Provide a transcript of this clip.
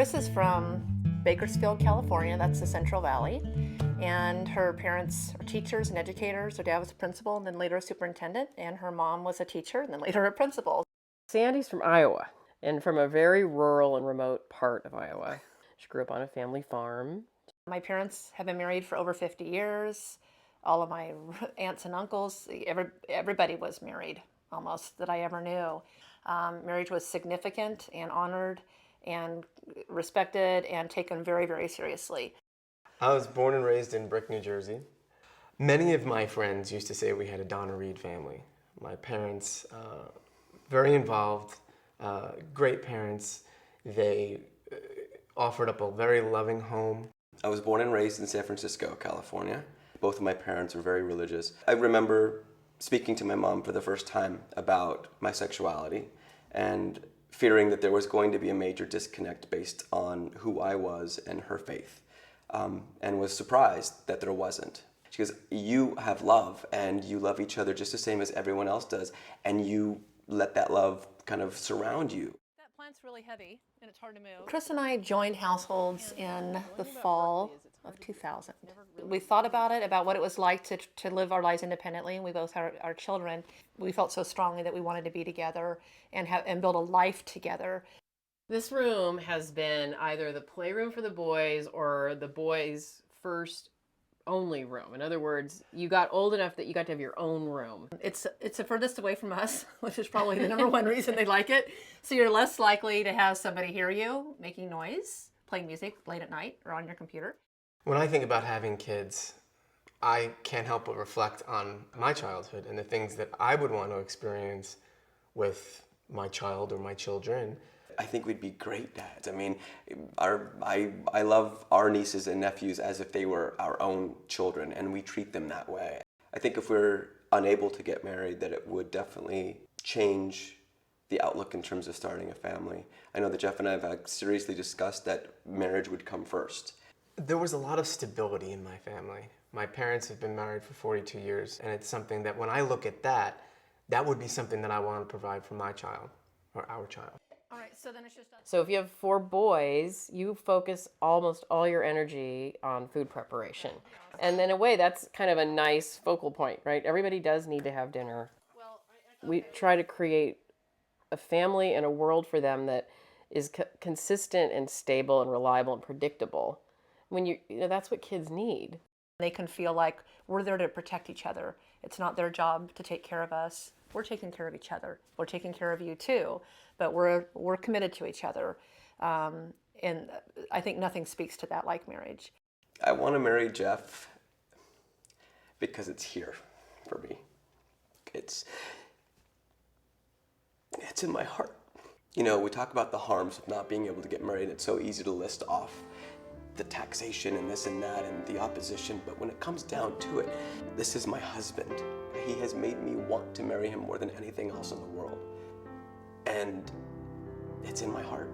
Kris is from Bakersfield, California. That's the Central Valley. And her parents are teachers and educators. Her dad was a principal and then later a superintendent. And her mom was a teacher and then later a principal. Sandy's from Iowa and from a very rural and remote part of Iowa. She grew up on a family farm. My parents have been married for over 50 years. All of my aunts and uncles, everybody was married almost that I ever knew. Marriage was significant and honored and respected and taken very, very seriously. I was born and raised in Brick, New Jersey. Many of my friends used to say we had a Donna Reed family. My parents, very involved, great parents. They offered up a very loving home. I was born and raised in San Francisco, California. Both of my parents were very religious. I remember speaking to my mom for the first time about my sexuality and fearing that there was going to be a major disconnect based on who I was and her faith, and was surprised that there wasn't. She goes, you have love and you love each other just the same as everyone else does, and you let that love kind of surround you. That plant's really heavy and it's hard to move. Kris and I joined households in the fall of 2000. We thought about what it was like to live our lives independently, and we both had our children. We felt so strongly that we wanted to be together and build a life together. This room has been either the playroom for the boys or the boys' first only room. In other words, you got old enough that you got to have your own room. It's the furthest away from us, which is probably the number one reason they like it. So you're less likely to have somebody hear you making noise, playing music late at night or on your computer. When I think about having kids, I can't help but reflect on my childhood and the things that I would want to experience with my child or my children. I think we'd be great dads. I mean, I love our nieces and nephews as if they were our own children, and we treat them that way. I think if we're unable to get married, that it would definitely change the outlook in terms of starting a family. I know that Jeff and I have seriously discussed that marriage would come first. There was a lot of stability in my family. My parents have been married for 42 years, and it's something that when I look at that, that would be something that I want to provide for my child or our child. All right, so then it's just us. So if you have 4 boys, you focus almost all your energy on food preparation. And in a way, that's kind of a nice focal point, right? Everybody does need to have dinner. We try to create a family and a world for them that is consistent and stable and reliable and predictable. When you know, that's what kids need. They can feel like we're there to protect each other. It's not their job to take care of us. We're taking care of each other. We're taking care of you too, but we're committed to each other. And I think nothing speaks to that like marriage. I want to marry Jeff because it's here for me. It's in my heart. You know, we talk about the harms of not being able to get married. It's so easy to list off the taxation and this and that and the opposition, but when it comes down to it, this is my husband. He has made me want to marry him more than anything else in the world. And it's in my heart.